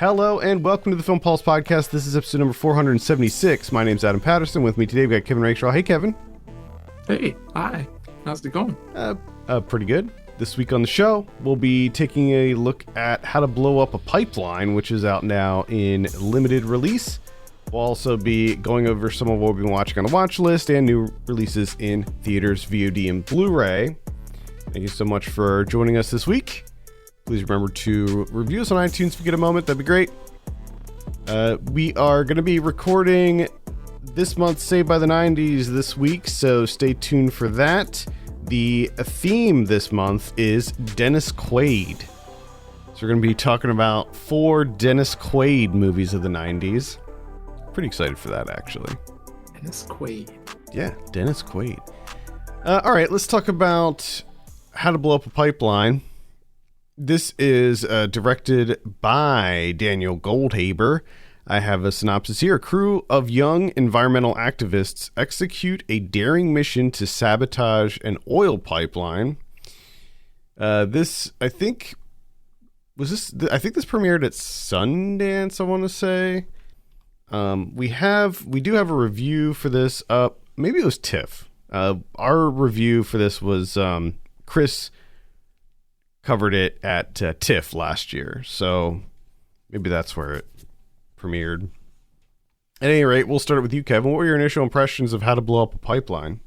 Hello and welcome to the Film Pulse Podcast. This is episode number 476. My name's Adam Patterson. With me today we've got Kevin Rakestraw. Hey, Kevin. Hey, hi. How's it going? Pretty good. This week on the show, we'll be taking a look at How to Blow Up a Pipeline, which is out now in limited release. We'll also be going over some of what we've been watching on the watch list and new releases in theaters, VOD, and Blu-ray. Thank you so much for joining us this week. Please remember to review us on iTunes if you get a moment. That'd be great. We are going to be recording this month's Saved by the 90s this week, so stay tuned for that. The theme this month is Dennis Quaid. So we're going to be talking about 4 Dennis Quaid movies of the 90s. Pretty excited for that, actually. Dennis Quaid. Yeah, Dennis Quaid. All right, let's talk about How to Blow Up a Pipeline. This is directed by Daniel Goldhaber. I have a synopsis here. A crew of young environmental activists execute a daring mission to sabotage an oil pipeline. I think this premiered at Sundance, I want to say. We do have a review for this up. Maybe it was TIFF. Our review for this was Chris covered it at TIFF last year, so maybe that's where it premiered. At any rate, we'll start with you, Kevin. What were your initial impressions of How to Blow Up a Pipeline?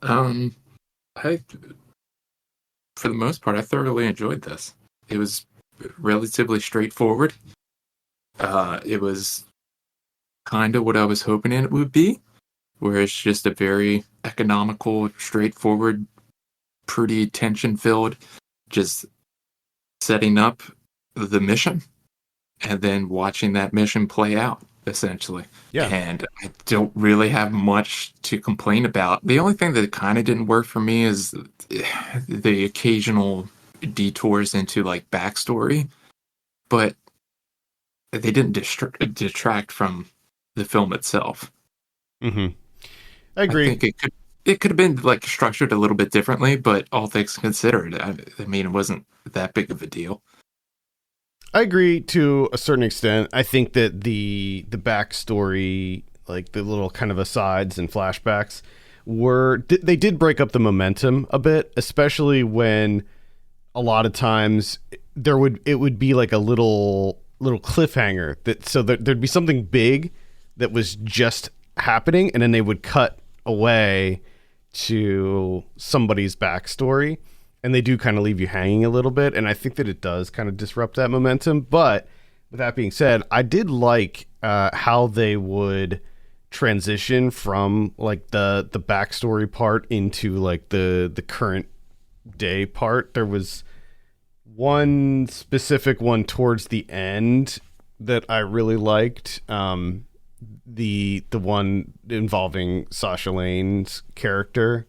For the most part, I thoroughly enjoyed this. It was relatively straightforward. It was kind of what I was hoping it would be, where it's just a very economical, straightforward, pretty tension-filled, just setting up the mission and then watching that mission play out, essentially. Yeah. And I don't really have much to complain about. The only thing that kind of didn't work for me is the occasional detours into like backstory, but they didn't detract from the film itself. Mm-hmm. I agree. I think it could have been like structured a little bit differently, but all things considered, I mean, it wasn't that big of a deal. I agree to a certain extent. I think that the backstory, like the little kind of asides and flashbacks, they did break up the momentum a bit, especially when a lot of times it would be like a little cliffhanger there'd be something big that was just happening, and then they would cut away to somebody's backstory, and they do kind of leave you hanging a little bit, and I think that it does kind of disrupt that momentum. But with that being said, I did like how they would transition from like the backstory part into like the current day part. There was one specific one towards the end that I really liked. The one involving Sasha Lane's character.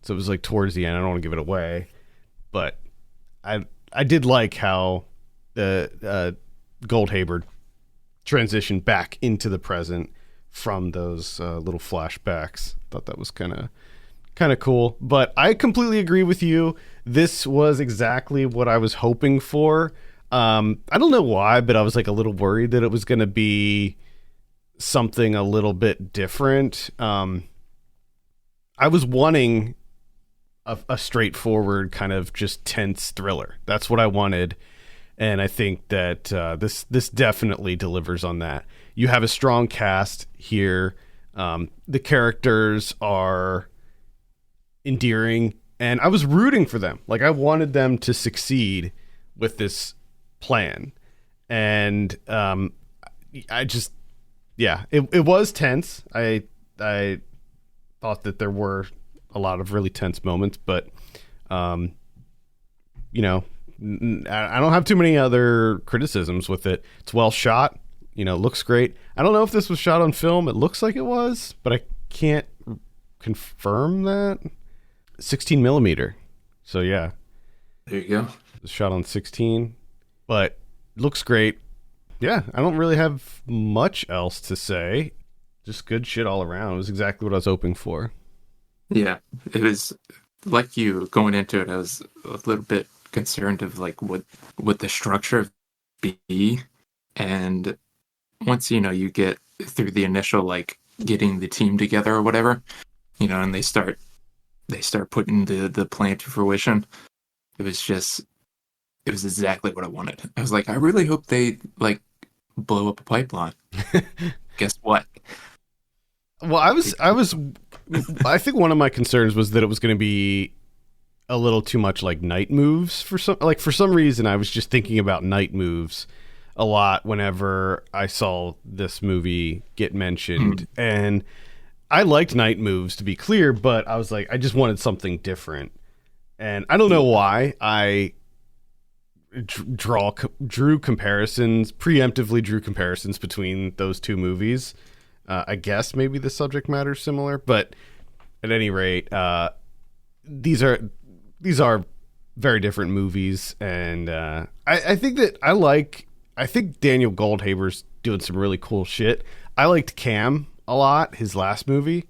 So it was like towards the end. I don't want to give it away, but I did like how the Goldhaber transitioned back into the present from those little flashbacks. Thought that was kind of cool. But I completely agree with you. This was exactly what I was hoping for. I don't know why, but I was like a little worried that it was going to be something a little bit different. I was wanting a straightforward kind of just tense thriller. That's what I wanted, and I think that this definitely delivers on that. You have a strong cast here. The characters are endearing, and I was rooting for them. Like, I wanted them to succeed with this plan, and it was tense. I thought that there were a lot of really tense moments, but I don't have too many other criticisms with it. It's well shot, looks great. I don't know if this was shot on film. It looks like it was, but I can't confirm that. 16 millimeter. So yeah, there you go. It's shot on 16, but looks great. Yeah, I don't really have much else to say. Just good shit all around. It was exactly what I was hoping for. Yeah, it was like you going into it. I was a little bit concerned of like what the structure be, And once, you get through the initial, like, getting the team together or whatever, and they start putting the plan to fruition. It was just, it was exactly what I wanted. I was like, I really hope they, like, blow up a pipeline. Guess what? Well, I think one of my concerns was that it was going to be a little too much like night moves for some reason. I was just thinking about night moves a lot whenever I saw this movie get mentioned, and I liked night moves, to be clear, but I was like, I just wanted something different, and I don't know why I preemptively drew comparisons between those two movies. I guess maybe the subject matter is similar, but at any rate, these are very different movies, and I think that I think Daniel Goldhaber's doing some really cool shit. I liked Cam a lot, his last movie,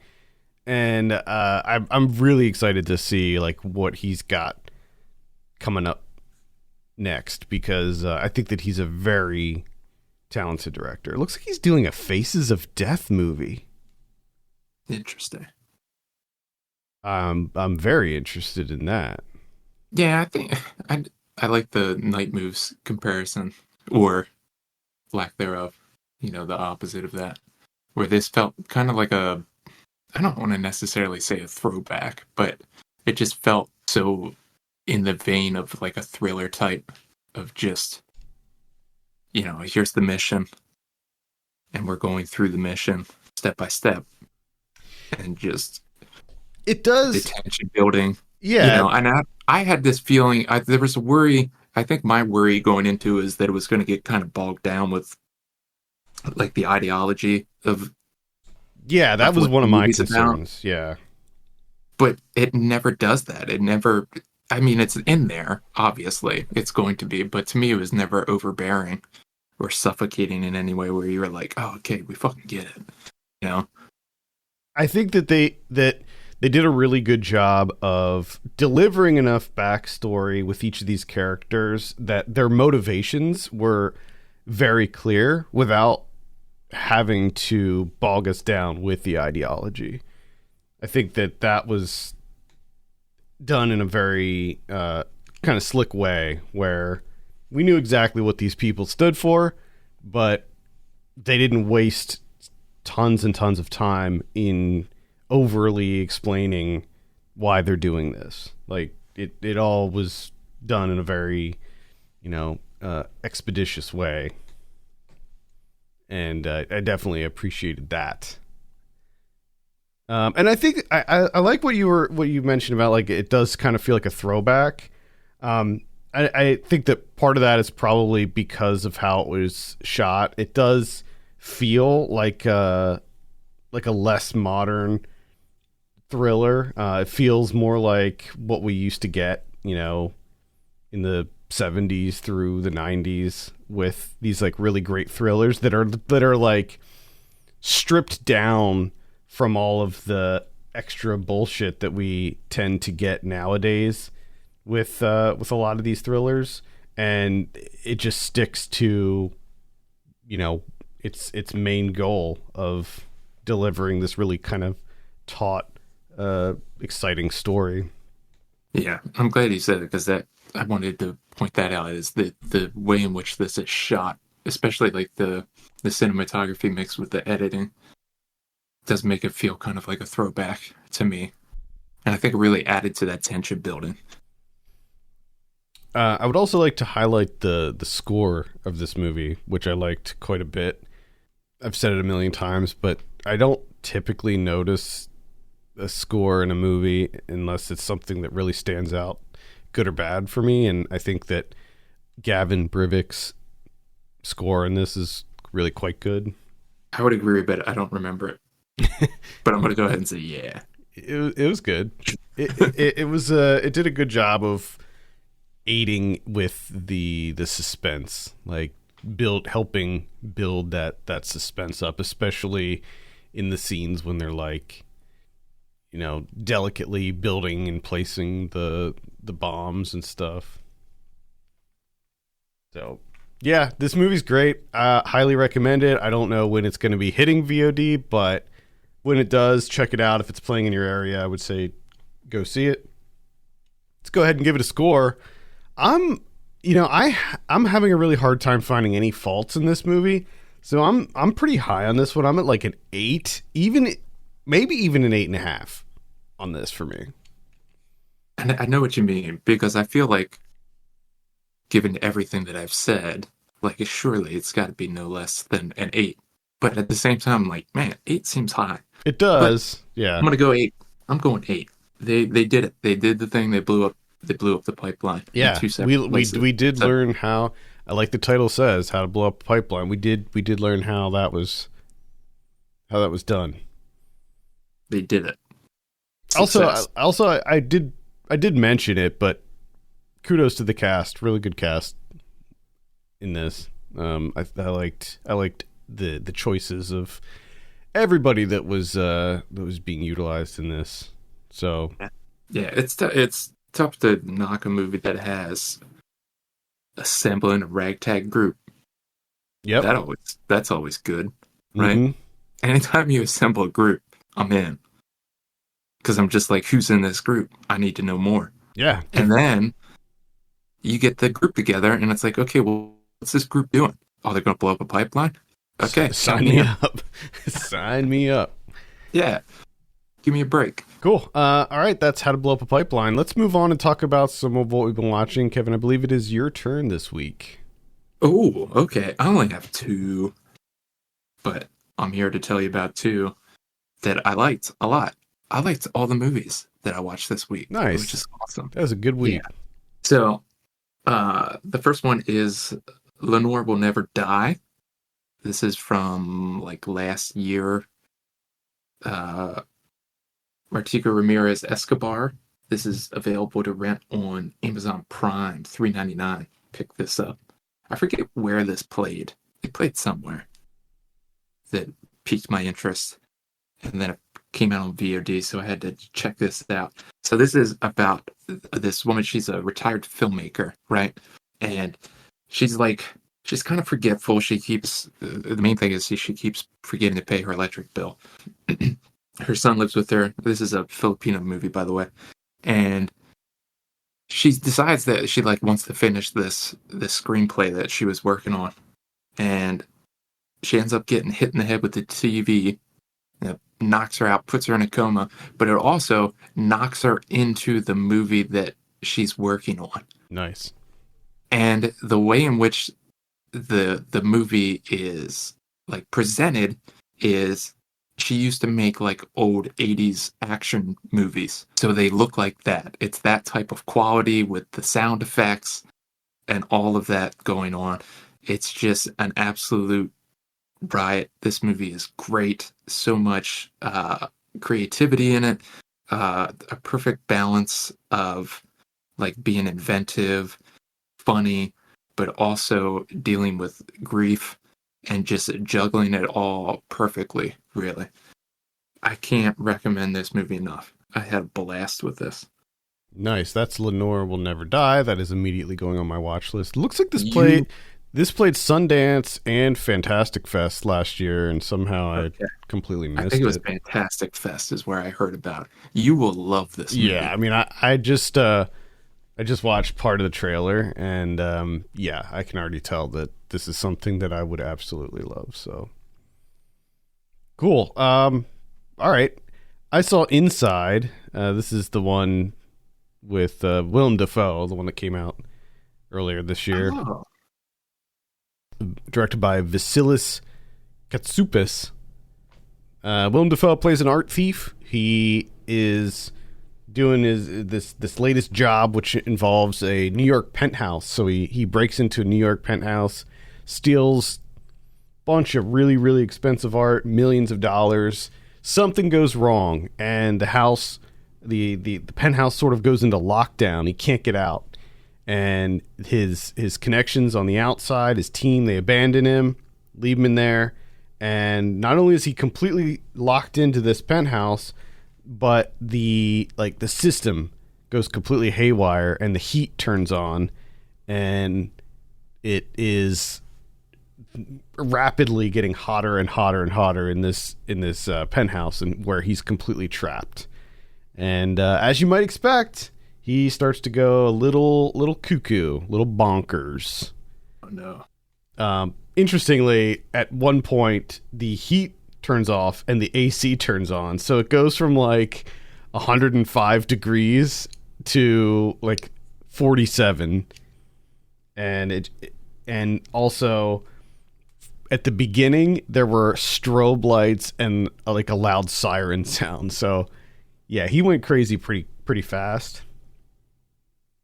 and I'm really excited to see like what he's got coming up next, because I think that he's a very talented director. It looks like he's doing a Faces of Death movie. Interesting. I'm very interested in that. Yeah, I think I like the night moves comparison, or lack thereof. The opposite of that, where this felt kind of like I don't want to necessarily say a throwback, but it just felt so in the vein of like a thriller type of just, here's the mission, and we're going through the mission step by step, and just it does the tension building. Yeah. And I had this feeling. There was a worry. I think my worry going into is that it was going to get kind of bogged down with like the ideology of. Yeah, that was one of my concerns. About. Yeah. But it never does that. It never. I mean, it's in there. Obviously, it's going to be. But to me, it was never overbearing or suffocating in any way where you were like, "Oh, okay, we fucking get it." I think that they did a really good job of delivering enough backstory with each of these characters that their motivations were very clear without having to bog us down with the ideology. I think that was done in a very kind of slick way, where we knew exactly what these people stood for, but they didn't waste tons and tons of time in overly explaining why they're doing this. Like it all was done in a very, expeditious way. And I definitely appreciated that. And I think I like what you mentioned about, like, it does kind of feel like a throwback. I think that part of that is probably because of how it was shot. It does feel like a less modern thriller. It feels more like what we used to get, in the 70s through the 90s, with these like really great thrillers that are like stripped down from all of the extra bullshit that we tend to get nowadays with a lot of these thrillers, and it just sticks to its main goal of delivering this really kind of taut, exciting story. Yeah, I'm glad you said it, because I wanted to point that out, is the way in which this is shot, especially like the cinematography mixed with the editing, does make it feel kind of like a throwback to me, and I think it really added to that tension building. I would also like to highlight the score of this movie, which I liked quite a bit. I've said it a million times, but I don't typically notice a score in a movie unless it's something that really stands out, good or bad, for me. And I think that Gavin Brivick's score in this is really quite good. I would agree, but I don't remember it. But I'm going to go ahead and say, yeah. It was good. It was it did a good job of aiding with the suspense, like helping build that suspense up, especially in the scenes when they're like, delicately building and placing the bombs and stuff. So Yeah, this movie's great. Highly recommend it. I don't know when it's going to be hitting VOD, but when it does, check it out. If it's playing in your area, I would say go see it. Let's go ahead and give it a score. I'm, I'm having a really hard time finding any faults in this movie, so I'm pretty high on this one. I'm at like an 8, maybe even an 8.5 on this for me. And I know what you mean, because I feel like, given everything that I've said, like surely it's got to be no less than an 8. But at the same time, I'm like, man, 8 seems high. It does, yeah. I'm gonna go 8. I'm going 8. They did it. They did the thing. They blew up the pipeline. Yeah, we did learn how. Like the title says, how to blow up a pipeline. We did learn how that was done. They did it. Success. Also, I did mention it, but kudos to the cast. Really good cast in this. I liked the choices of everybody that was being utilized in this. So yeah, it's tough to knock a movie that has assembling a ragtag group. Yep, that's always good, right? Mm-hmm. Anytime you assemble a group, I'm in, because I'm just like, who's in this group? I need to know more. Yeah, and then you get the group together, and it's like, okay, well, what's this group doing? Oh, they're going to blow up a pipeline? Okay, sign me up. Sign me up. Yeah. Give me a break. Cool. All right, that's How to Blow Up a Pipeline. Let's move on and talk about some of what we've been watching. Kevin, I believe it is your turn this week. Oh, okay. I only have 2, but I'm here to tell you about 2 that I liked a lot. I liked all the movies that I watched this week. Nice. Which is awesome. That was a good week. Yeah. So, the first one is Leonor Will Never Die. This is from like last year. Martika Ramirez Escobar. This is available to rent on Amazon Prime, $3.99. Pick this up. I forget where this played. It played somewhere that piqued my interest, and then it came out on VOD, so I had to check this out. So this is about this woman. She's a retired filmmaker, right? And she's kind of forgetful. She keeps, the main thing is she keeps forgetting to pay her electric bill. Her son lives with her. This is a Filipino movie, by the way. And she decides that she wants to finish this screenplay that she was working on. And she ends up getting hit in the head with the TV. It knocks her out, puts her in a coma, but it also knocks her into the movie that she's working on. Nice. And the way in which the movie is presented is, she used to make old 80s action movies. So they look like that. It's that type of quality with the sound effects and all of that going on. It's just an absolute riot. This movie is great. So much creativity in it. A perfect balance of being inventive, funny, but also dealing with grief and just juggling it all perfectly, really. I can't recommend this movie enough. I had a blast with this. Nice. That's Leonor Will Never Die. That is immediately going on my watch list. Looks like this played Sundance and Fantastic Fest last year, and somehow I completely missed it. I think it was Fantastic Fest is where I heard about it. You will love this movie. Yeah, I mean, I just watched part of the trailer, and I can already tell that this is something that I would absolutely love. So cool. All right, I saw Inside. This is the one with Willem Dafoe, the one that came out earlier this year. Oh. Directed by Vasilis Katsoupas. Willem Dafoe plays an art thief. He is doing this latest job, which involves a New York penthouse. So he breaks into a New York penthouse, steals a bunch of really, really expensive art, millions of dollars. Something goes wrong, and the house, the penthouse sort of goes into lockdown. He can't get out. And his connections on the outside, his team, they abandon him, leave him in there. And not only is he completely locked into this penthouse, but the system goes completely haywire, and the heat turns on, and it is rapidly getting hotter and hotter and hotter in this penthouse, and where he's completely trapped. And as you might expect, he starts to go a little cuckoo, little bonkers. Oh no. Interestingly, at one point, the heat turns off and the AC turns on. So it goes from like 105 degrees to like 47. And also at the beginning, there were strobe lights and like a loud siren sound. So yeah, he went crazy pretty fast.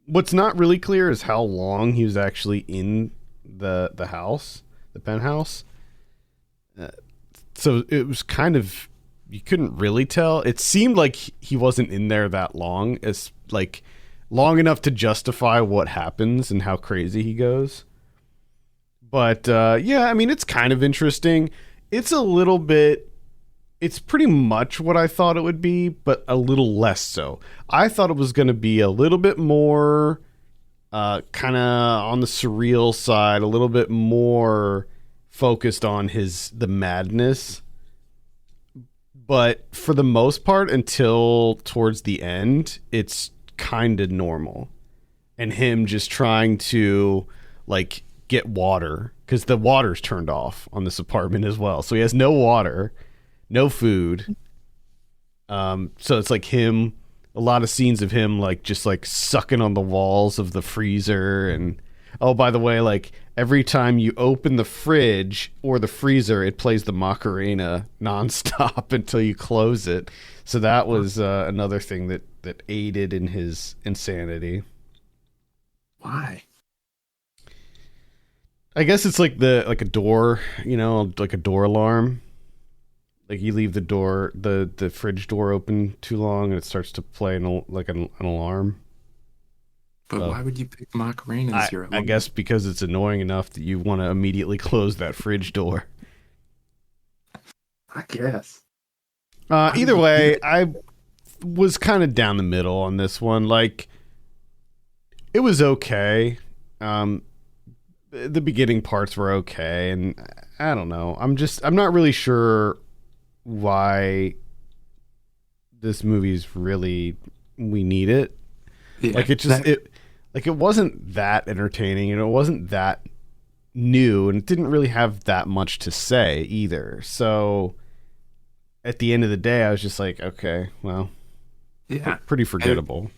What's not really clear is how long he was actually in the house, the penthouse. So it was kind of, you couldn't really tell. It seemed like he wasn't in there that long, as like long enough to justify what happens and how crazy he goes. But yeah, I mean, it's kind of interesting. It's a little bit, it's pretty much what I thought it would be, but a little less so. I thought it was going to be a little bit more kind of on the surreal side, a little bit more focused on the madness. But for the most part, until towards the end, it's kind of normal. And him just trying to like get water, because the water's turned off on this apartment as well. So he has no water, no food. So it's like him, a lot of scenes of him like just like sucking on the walls of the freezer. And oh, by the way, like every time you open the fridge or the freezer, it plays the Macarena nonstop until you close it. So that was another thing that aided in his insanity. Why? I guess it's like a door, like a door alarm. Like you leave the fridge door open too long, and it starts to play an alarm. But why would you pick Macarena as your alarm? I guess because it's annoying enough that you want to immediately close that fridge door. I guess. Either way, I was kind of down the middle on this one. Like, it was okay. The beginning parts were okay, and I don't know. I'm not really sure why this movie's really, we need it. Yeah, like it wasn't that entertaining, and it wasn't that new, and it didn't really have that much to say either. So at the end of the day, I was just like, okay, well, yeah, pretty forgettable.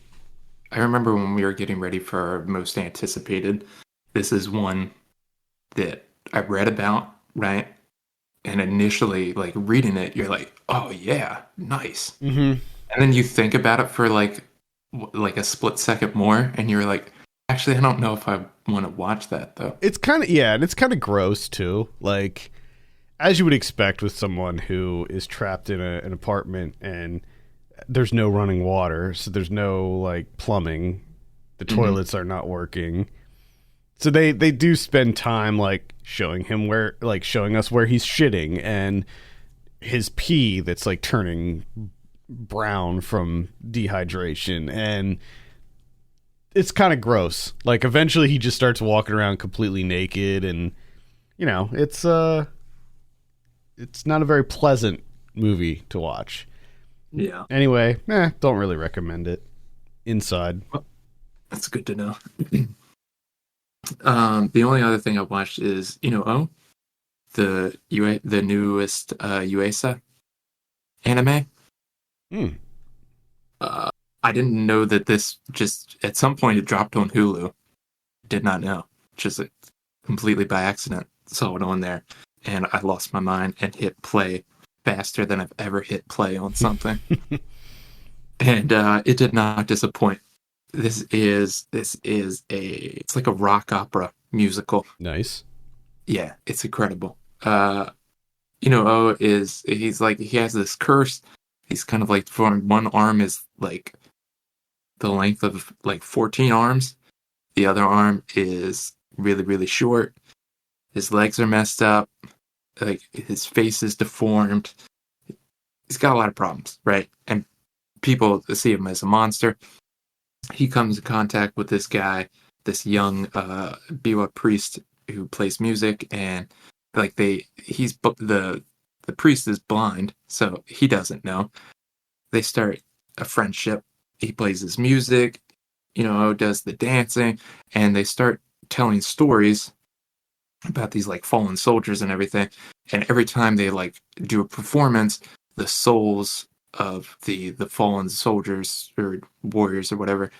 I remember when we were getting ready for our most anticipated, this is one that I read about, right? And initially, like, reading it, you're like, oh yeah, nice. Mm-hmm. And then you think about it for like a split second more, and you're like, actually, I don't know if I want to watch that though. It's kind of, yeah, and it's kind of gross too. Like, as you would expect with someone who is trapped in an apartment and there's no running water, so there's no like plumbing, the toilets are not working. So they do spend time like showing us where he's shitting, and his pee that's like turning brown from dehydration, and it's kind of gross. Like eventually he just starts walking around completely naked, and it's not a very pleasant movie to watch. Yeah. Anyway, don't really recommend it. Inside. Well, that's good to know. The only other thing I watched is INU-OH, the newest UASA anime. I didn't know that this just at some point it dropped on Hulu. Did not know. Just completely by accident saw it on there, and I lost my mind and hit play faster than I've ever hit play on something. And it did not disappoint. It's like a rock opera musical. Nice. Yeah, it's incredible. OH he has this curse. He's kind of like, for one arm is like the length of like 14 arms. The other arm is really, really short. His legs are messed up. Like, his face is deformed. He's got a lot of problems, right? And people see him as a monster. He comes in contact with this guy, this young Biwa priest who plays music, and like the priest is blind, so he doesn't know. They start a friendship. He plays his music, does the dancing, and they start telling stories about these like fallen soldiers and everything. And every time they like do a performance, the souls of the fallen soldiers or warriors or whatever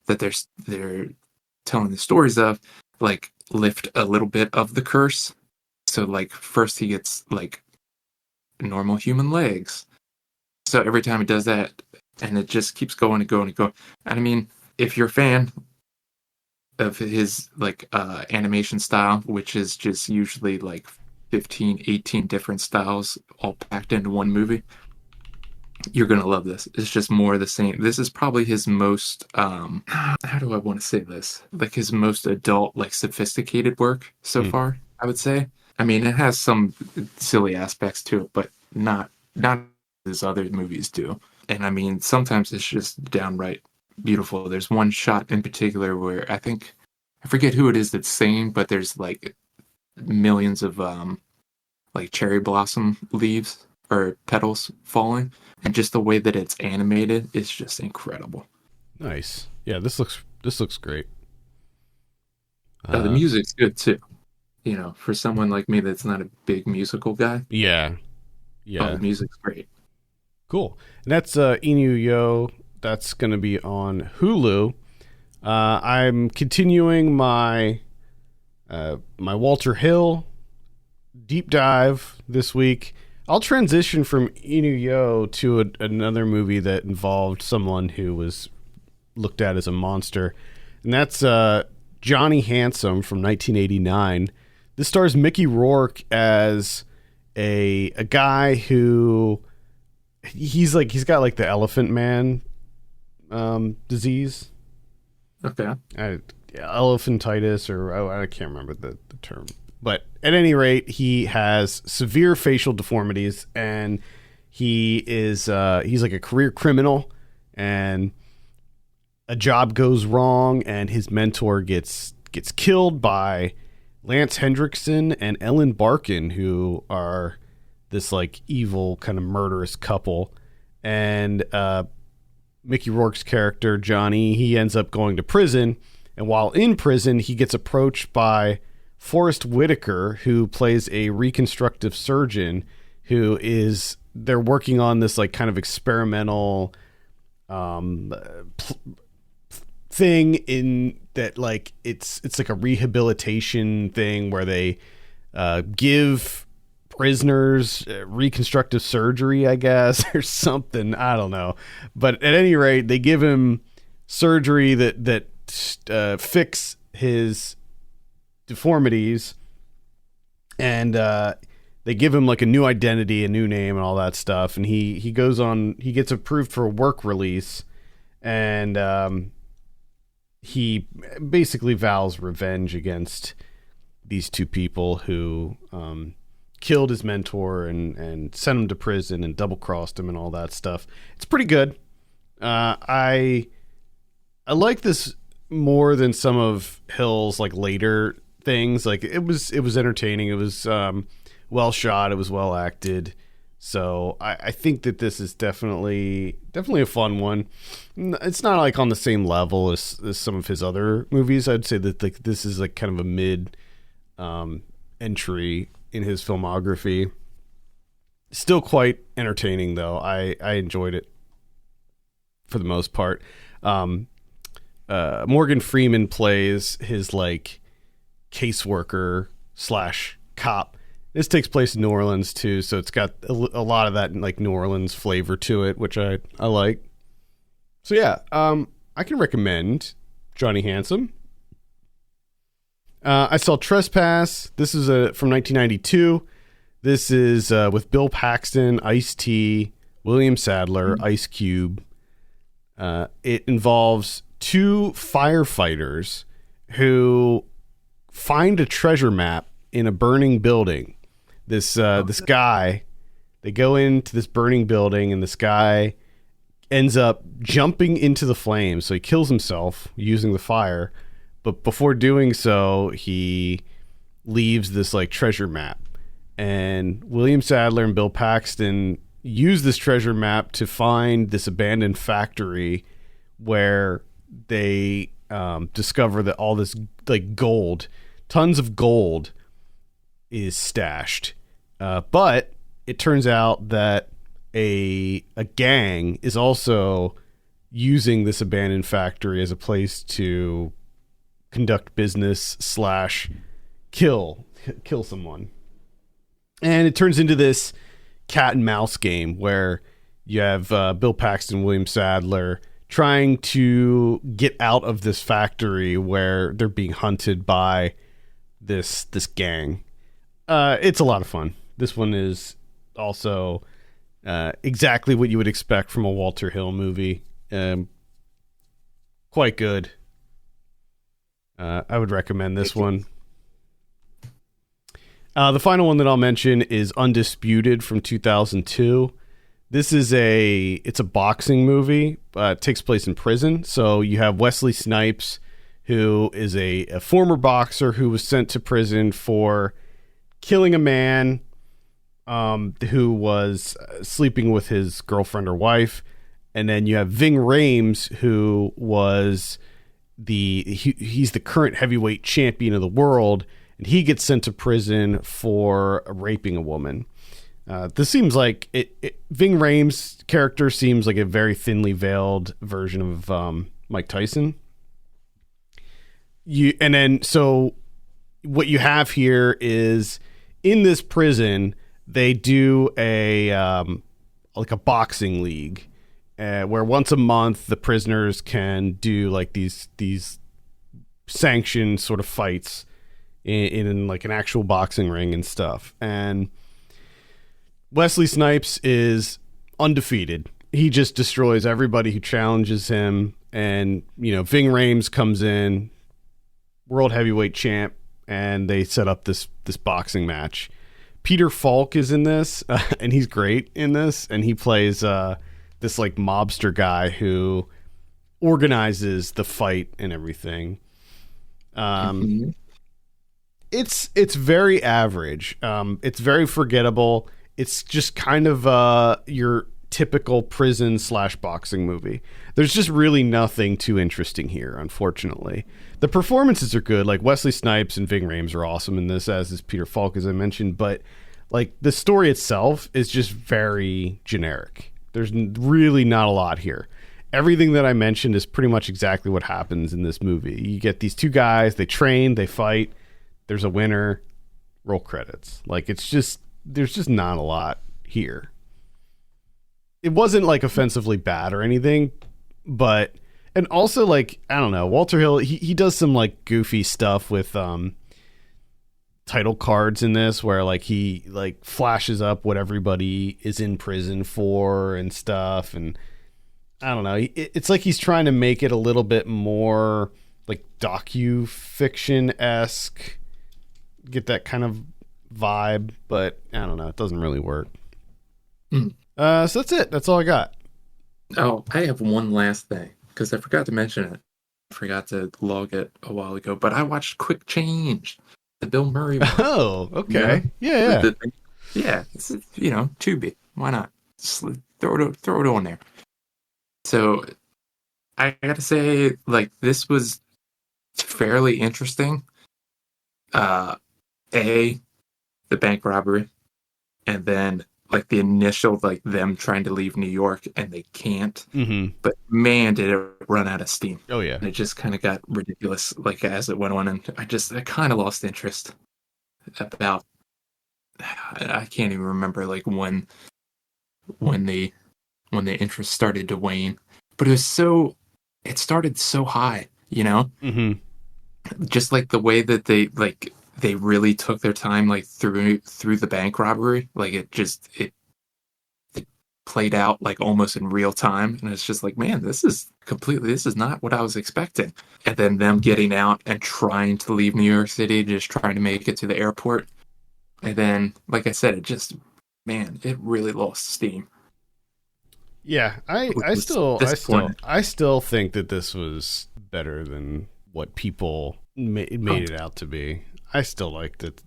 that they're telling the stories of, like, lift a little bit of the curse. So like first he gets like normal human legs. So every time he does that, and it just keeps going and going and going. And I mean, if you're a fan of his like animation style, which is just usually like 15, 18 different styles all packed into one movie, you're gonna love this. It's just more of the same. This is probably his most how do I want to say this? Like his most adult, like sophisticated work so far, I would say. I mean, it has some silly aspects to it, but not as other movies do. And I mean, sometimes it's just downright beautiful. There's one shot in particular where I forget who it is that's singing, but there's like millions of like cherry blossom leaves or petals falling, and just the way that it's animated is just incredible. Nice. Yeah, this looks great. The music's good too. For someone like me that's not a big musical guy. Yeah. The music's great. Cool. And that's INU-OH. That's going to be on Hulu. I'm continuing my my Walter Hill deep dive this week. I'll transition from INU-OH to another movie that involved someone who was looked at as a monster, and that's Johnny Handsome from 1989. This stars Mickey Rourke as a guy who he's got like the Elephant Man disease. Okay. Elephantitis, or I can't remember the term. But at any rate, he has severe facial deformities, and he's like a career criminal, and a job goes wrong, and his mentor gets killed by Lance Hendrickson and Ellen Barkin, who are this like evil kind of murderous couple. And Mickey Rourke's character, Johnny, he ends up going to prison, and while in prison, he gets approached by Forrest Whitaker, who plays a reconstructive surgeon, they're working on this like kind of experimental thing in that, like it's like a rehabilitation thing where they give prisoners reconstructive surgery, I guess, or something. I don't know. But at any rate, they give him surgery that fix his deformities, and they give him like a new identity, a new name, and all that stuff. And he goes on, he gets approved for a work release, and he basically vows revenge against these two people who killed his mentor and sent him to prison and double-crossed him and all that stuff. It's pretty good. I like this more than some of Hill's like later things. Like it was entertaining. It was well shot. It was well acted. So I think that this is definitely a fun one. It's not like on the same level as some of his other movies. I'd say that like this is like kind of a mid entry in his filmography. Still quite entertaining though. I enjoyed it for the most part. Morgan Freeman plays his like caseworker / cop. This takes place in New Orleans too, so it's got a lot of that like New Orleans flavor to it, which I like. So yeah, I can recommend Johnny Handsome. I saw Tresspass. This is from 1992. This is with Bill Paxton, Ice-T, William Sadler, Ice Cube. It involves two firefighters who find a treasure map in a burning building. This guy, they go into this burning building, and this guy ends up jumping into the flames. So he kills himself using the fire. But before doing so, he leaves this like treasure map, and William Sadler and Bill Paxton use this treasure map to find this abandoned factory where they discover that all this like gold, tons of gold, is stashed. But it turns out that a gang is also using this abandoned factory as a place to conduct business / kill someone. And it turns into this cat and mouse game where you have Bill Paxton, William Sadler trying to get out of this factory where they're being hunted by this gang. It's a lot of fun. This one is also exactly what you would expect from a Walter Hill movie. Quite good. I would recommend this one. The final one that I'll mention is Undisputed from 2002. This is it's a boxing movie. It takes place in prison. So you have Wesley Snipes, who is a former boxer who was sent to prison for killing a man who was sleeping with his girlfriend or wife. And then you have Ving Rhames, who was he's the current heavyweight champion of the world, and he gets sent to prison for raping a woman. This seems like Ving Rhames' character seems like a very thinly veiled version of Mike Tyson. So what you have here is in this prison they do a boxing league where once a month the prisoners can do like these sanctioned sort of fights in like an actual boxing ring and stuff. And Wesley Snipes is undefeated. He just destroys everybody who challenges him. And, Ving Rhames comes in, world heavyweight champ, and they set up this boxing match. Peter Falk is in this, and he's great in this. And he plays this like mobster guy who organizes the fight and everything. It's very average. It's very forgettable. It's just kind of your typical prison / boxing movie. There's just really nothing too interesting here, unfortunately. The performances are good. Like Wesley Snipes and Ving Rhames are awesome in this, as is Peter Falk, as I mentioned. But like the story itself is just very generic. There's really not a lot here. Everything that I mentioned is pretty much exactly what happens in this movie. You get these two guys, they train, they fight, there's a winner, roll credits. Like there's just not a lot here. It wasn't like offensively bad or anything, but, and also like, I don't know, Walter Hill, he does some like goofy stuff with title cards in this where like he like flashes up what everybody is in prison for and stuff. And I don't know, it's like he's trying to make it a little bit more like docu-fiction-esque, get that kind of vibe, but I don't know, it doesn't really work. So that's it. That's all I got. Oh, I have one last thing because I forgot to mention it. I forgot to log it a while ago, but I watched Quick Change, the Bill Murray one. Oh, okay. Yeah. Yeah. It's, Tubi. Why not? Just throw it on there. So I gotta say, like, this was fairly interesting. The bank robbery, and then like the initial, like them trying to leave New York and they can't. Mm-hmm. But man, did it run out of steam. Oh yeah. And it just kind of got ridiculous, like as it went on, and I kind of lost interest about. I can't even remember like when the interest started to wane, but it started so high, Mm-hmm. just like the way that they really took their time, like through the bank robbery. Like it played out like almost in real time. And it's just like, man, this is not what I was expecting. And then them getting out and trying to leave New York City, just trying to make it to the airport. And then, like I said, it really lost steam. Yeah. I still think that this was better than what people made it out to be. I still liked it.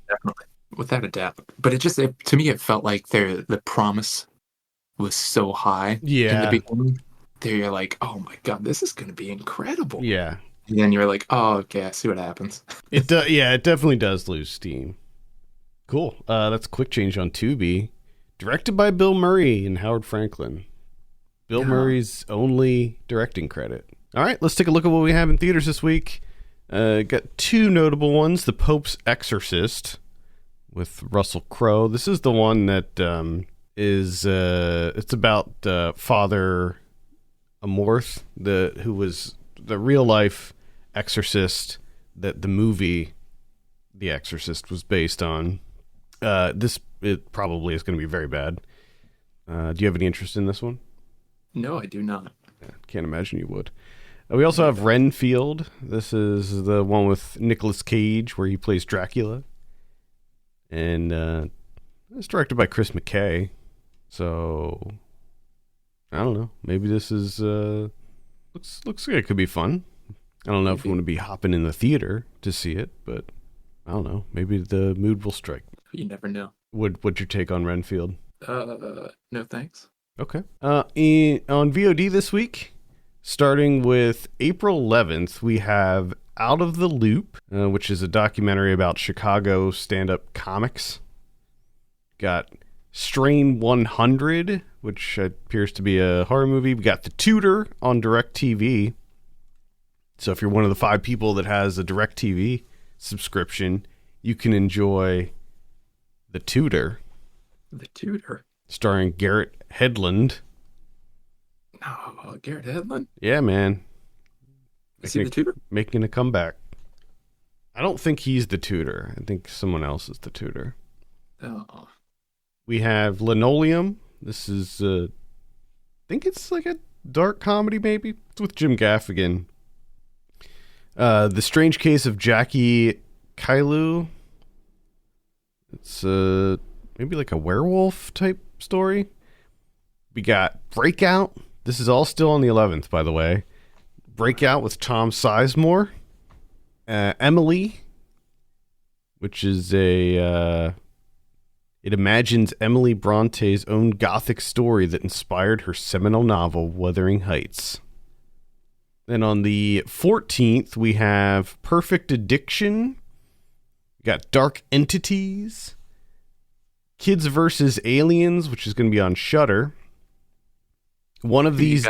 Definitely, without a doubt. But to me, it felt like the promise was so high in the Yeah. beginning. There, you're like, oh my god, this is going to be incredible. Yeah. And then you're like, oh, okay, I see what happens. Yeah, it definitely does lose steam. Cool. That's Quick Change on Tubi. Directed by Bill Murray and Howard Franklin. Bill Murray's only directing credit. All right, let's take a look at what we have in theaters this week. Got two notable ones. The Pope's Exorcist with Russell Crowe. This is the one that it's about Father Amorth, who was the real life exorcist that the movie The Exorcist was based on. It probably is going to be very bad. Do you have any interest in this one? No, I do not. Yeah, can't imagine you would. We also have Renfield. This is the one with Nicolas Cage where he plays Dracula. And it's directed by Chris McKay. So, I don't know. Maybe this is... looks like it could be fun. I don't know if we want to be hopping in the theater to see it, but I don't know. Maybe the mood will strike. You never know. What's your take on Renfield? No thanks. Okay. On VOD this week, starting with April 11th, we have Out of the Loop, which is a documentary about Chicago stand-up comics. Got Strain 100, which appears to be a horror movie. We got The Tutor on DirecTV. So if you're one of the 5 people that has a DirecTV subscription, you can enjoy The Tutor. The Tutor? Starring Garrett Hedlund. No, Garrett Hedlund? Yeah, man. Is he the Tutor? Making a comeback. I don't think he's the Tutor. I think someone else is the Tutor. Oh. We have Linoleum. This is, I think it's like a dark comedy, maybe. It's with Jim Gaffigan. The Strange Case of Jackie Kailu. It's maybe like a werewolf type story. We got Breakout. This is all still on the 11th, by the way. Breakout with Tom Sizemore. Emily, which is it imagines Emily Bronte's own gothic story that inspired her seminal novel, Wuthering Heights. Then on the 14th, we have Perfect Addiction. We got Dark Entities. Kids vs. Aliens, which is going to be on Shudder. One of these...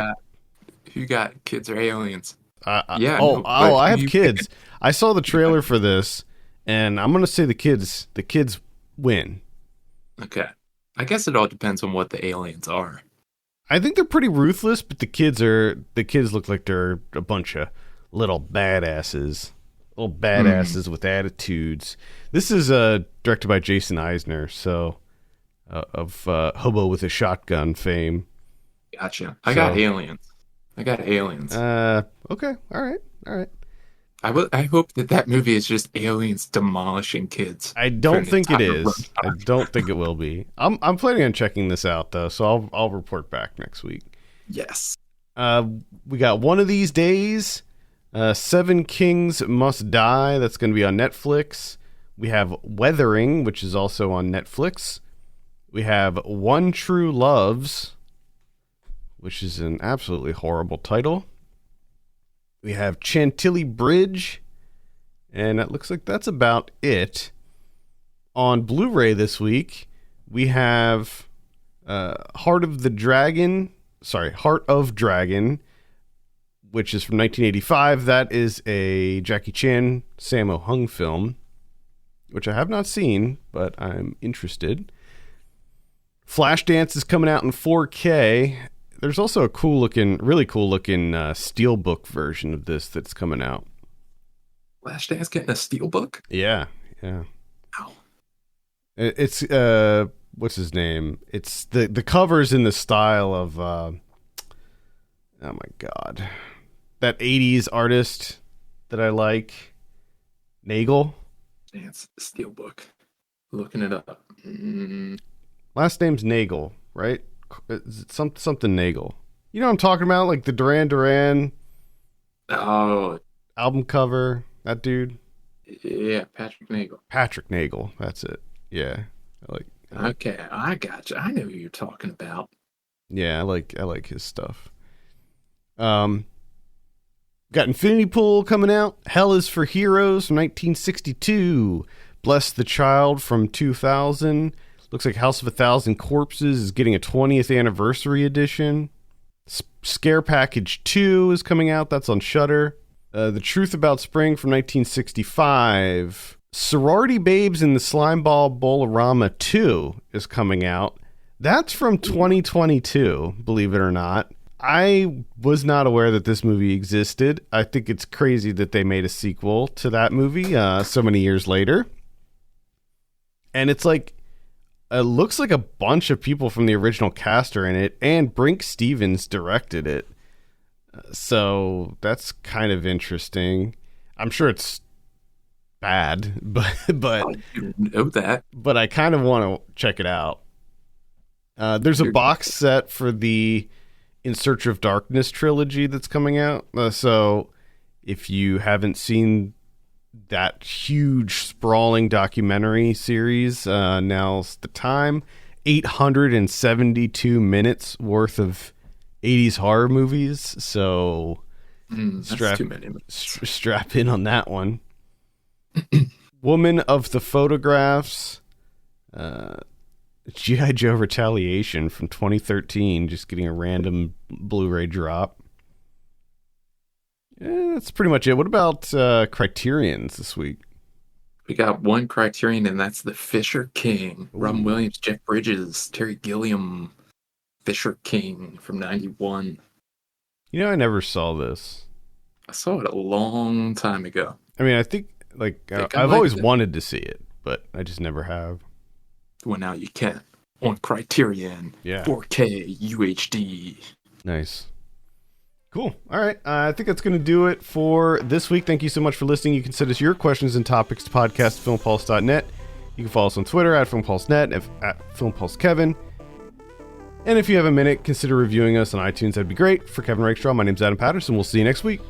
Who got kids or aliens? Yeah. I have kids. I saw the trailer for this, and I'm going to say the kids win. Okay. I guess it all depends on what the aliens are. I think they're pretty ruthless, but the kids look like they're a bunch of little badasses. Little badasses with attitudes. This is directed by Jason Eisner, so of Hobo with a Shotgun fame. Gotcha. I got aliens. Okay. All right. I hope that movie is just aliens demolishing kids. I don't think it is. I don't think it will be. I'm planning on checking this out though, so I'll report back next week. Yes. We got One of These Days. 7 Kings Must Die. That's going to be on Netflix. We have Weathering, which is also on Netflix. We have One True Loves, which is an absolutely horrible title. We have Chantilly Bridge, and it looks like that's about it. On Blu-ray this week, we have Heart of Dragon, which is from 1985. That is a Jackie Chan, Sammo Hung film, which I have not seen, but I'm interested. Flashdance is coming out in 4K. There's also a really cool looking steelbook version of this that's coming out. Flashdance getting a steelbook? Yeah. Wow. It's what's his name? It's the cover's in the style of oh my god, that 80s artist that I like, Nagel. Dance steelbook. Looking it up. Last name's Nagel, right? Is it something Nagel? You know what I'm talking about? Like the Duran Duran album cover. That dude. Yeah, Patrick Nagel. Patrick Nagel. That's it. Yeah. I like Okay, I got you. I know who you're talking about. Yeah, I like his stuff. Got Infinity Pool coming out. Hell is for Heroes from 1962. Bless the Child from 2000. Looks like House of a Thousand Corpses is getting a 20th anniversary edition. Scare Package 2 is coming out. That's on Shudder. The Truth About Spring from 1965. Sorority Babes in the Slimeball Bolorama 2 is coming out. That's from 2022, believe it or not. I was not aware that this movie existed. I think it's crazy that they made a sequel to that movie so many years later. And it's like, it looks like a bunch of people from the original cast are in it, and Brink Stevens directed it. So that's kind of interesting. I'm sure it's bad, but You know that. but I kind of want to check it out. There's a box set for the In Search of Darkness trilogy that's coming out. So if you haven't seen that huge sprawling documentary series, now's the time. 872 minutes worth of 80s horror movies. So That's too many. strap in on that one. Woman of the Photographs. G.I. Joe Retaliation from 2013, just getting a random Blu-ray drop. Yeah, that's pretty much it. What about Criterion's this week? We got one Criterion, and that's The Fisher King. Ooh. Robin Williams, Jeff Bridges, Terry Gilliam. Fisher King from 91. You know, I never saw this. I saw it a long time ago. I mean, I think, I've always wanted to see it, but I just never have. Well, now you can. On Criterion. Yeah. 4K UHD. Nice. Cool. All right. I think that's going to do it for this week. Thank you so much for listening. You can send us your questions and topics to podcast@filmpulse.net. You can follow us on Twitter @FilmPulseNet, at FilmPulseKevin. And if you have a minute, consider reviewing us on iTunes. That'd be great. For Kevin Rakestraw, my name's Adam Patterson. We'll see you next week.